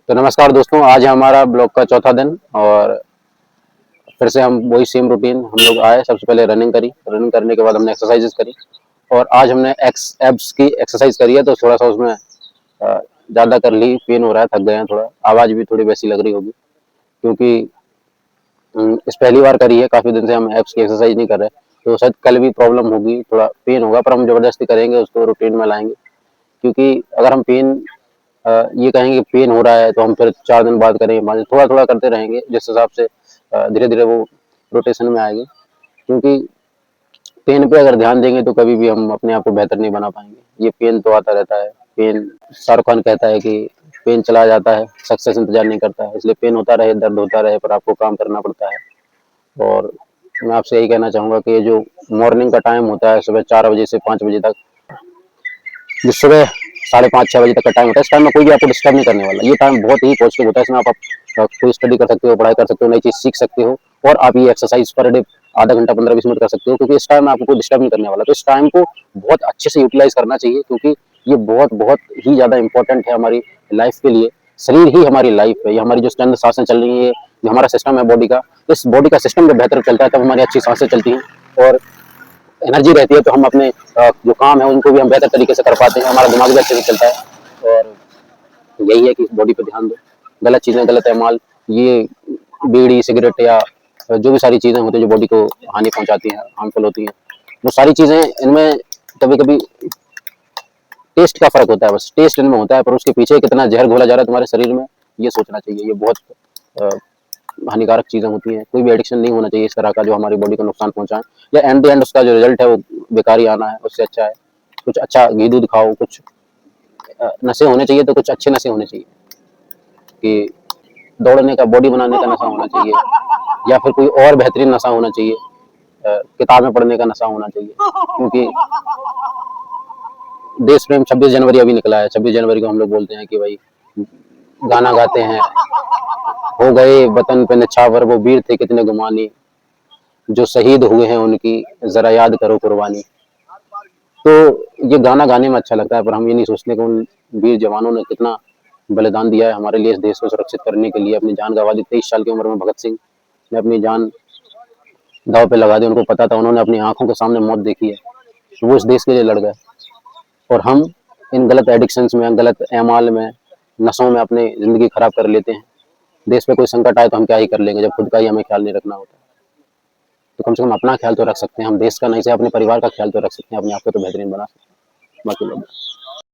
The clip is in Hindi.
तो नमस्कार दोस्तों, आज है हमारा ब्लॉग का चौथा दिन और फिर से हम वही सेम रूटीन हम लोग आए। सबसे पहले रनिंग करी, रनिंग करने के बाद हमने एक्सरसाइजेस करी और आज हमने एक्स एब्स की एक्सरसाइज करी है। तो थोड़ा सा उसमें ज़्यादा कर ली, पेन हो रहा है, थक गए हैं थोड़ा, आवाज़ भी थोड़ी वैसी लग रही होगी क्योंकि इस पहली बार करी है। काफ़ी दिन से हम एब्स की एक्सरसाइज नहीं कर रहे, तो शायद कल भी प्रॉब्लम होगी, थोड़ा पेन होगा, पर हम ज़बरदस्ती करेंगे, उसको रूटीन में लाएंगे। क्योंकि अगर हम ये कहेंगे पेन हो रहा है तो हम फिर 4 दिन बाद करेंगे, 5 दिन, थोड़ा-थोड़ा करते रहेंगे, जिस हिसाब से धीरे-धीरे वो रोटेशन में आएगी। क्योंकि पेन पे अगर ध्यान देंगे तो कभी भी हम अपने आप को बेहतर नहीं बना पाएँगे। ये पेन तो आता रहता है, पेन शाहरुख खान कहता है कि पेन चला जाता है, सक्सेस इंतज़ार नहीं करता है, इसलिए पेन होता रहे, दर्द होता रहे, पर आपको काम करना पड़ता है। और मैं आपसे यही कहना चाहूँगा कि ये जो मॉर्निंग का टाइम होता है, सुबह 4 बजे से 5 बजे तक, जो सुबह साढ़े 5-6 बजे तक का टाइम होता है, इस टाइम में कोई भी आपको डिस्टर्ब नहीं करने वाला। ये टाइम बहुत ही पॉजिटिव होता है, इसमें आप कोई स्टडी कर सकते हो, पढ़ाई कर सकते हो, नई चीज़ सीख सकते हो और आप ये एक्सरसाइज पर डे आधा घंटा 15-20 मिनट कर सकते हो, क्योंकि इस टाइम में आपको कोई डिस्टर्ब नहीं करने वाला। तो इस टाइम को बहुत अच्छे से यूटिलाइज़ करना चाहिए, क्योंकि ये बहुत-बहुत ही ज़्यादा इम्पोर्टेंट है हमारी लाइफ़ के लिए। शरीर ही हमारी लाइफ़ है, ये हमारी जो चंद साँसें चल रही हैं, ये हमारा सिस्टम है बॉडी का। इस बॉडी का सिस्टम जब बेहतर चलता है, तब हमारी अच्छी साँसें चलती हैं और एनर्जी रहती है, तो हम अपने जो काम है उनको भी हम बेहतर तरीके से कर पाते हैं, हमारा दिमाग भी अच्छे से चलता है। और यही है कि बॉडी पे ध्यान दो, गलत चीज़ें, गलत इस्तेमाल, ये बीड़ी, सिगरेट या जो भी सारी चीज़ें होती हैं जो बॉडी को हानि पहुँचाती हैं, हार्मफुल होती हैं, वो सारी चीज़ें इनमें कभी-कभी टेस्ट का फ़र्क होता है, बस टेस्ट इनमें होता है, पर उसके पीछे कितना ज़हर घोला जा रहा है तुम्हारे शरीर में, ये सोचना चाहिए। ये बहुत अ, हानिकारक चीज़ें होती हैं। कोई भी एडिक्शन नहीं होना चाहिए इस तरह का जो हमारी बॉडी को नुकसान पहुँचाए, या एट द एंड उसका जो रिज़ल्ट है वो बेकार ही आना है। उससे अच्छा है कुछ अच्छा घी-दूध खाओ, कुछ नशे होने चाहिए तो कुछ अच्छे नशे होने चाहिए, कि दौड़ने का, बॉडी बनाने का नशा होना चाहिए, या फिर कोई और बेहतरीन नशा होना चाहिए, किताबें पढ़ने का नशा होना चाहिए। क्योंकि देश प्रेम 26 जनवरी अभी निकला है, 26 जनवरी को हम लोग बोलते हैं कि भाई गाना गाते हैं, हो गए वतन पे निछावर वो वीर थे कितने गुमानी, जो शहीद हुए हैं उनकी ज़रा याद करो कुर्बानी। तो ये गाना गाने में अच्छा लगता है, पर हम ये नहीं सोचते कि उन वीर जवानों ने कितना बलिदान दिया है हमारे लिए, इस देश को सुरक्षित करने के लिए अपनी जान गँवा दी। 23 साल की उम्र में भगत सिंह ने अपनी जान दाँव पे लगा दी, उनको पता था, उन्होंने अपनी आँखों के सामने मौत देखी है, तो वो इस देश के लिए लड़ गए। और हम इन गलत एडिक्शंस में, गलत एमाल में, नशों में अपनी ज़िंदगी खराब कर लेते हैं। देश पे कोई संकट आए तो हम क्या ही कर लेंगे, जब खुद का ही हमें ख्याल नहीं रखना होता। तो कम से कम अपना ख्याल तो रख सकते हैं हम, देश का नहीं से अपने परिवार का ख्याल तो रख सकते हैं, अपने आप को तो बेहतरीन बना सकते हैं, बाकी लोग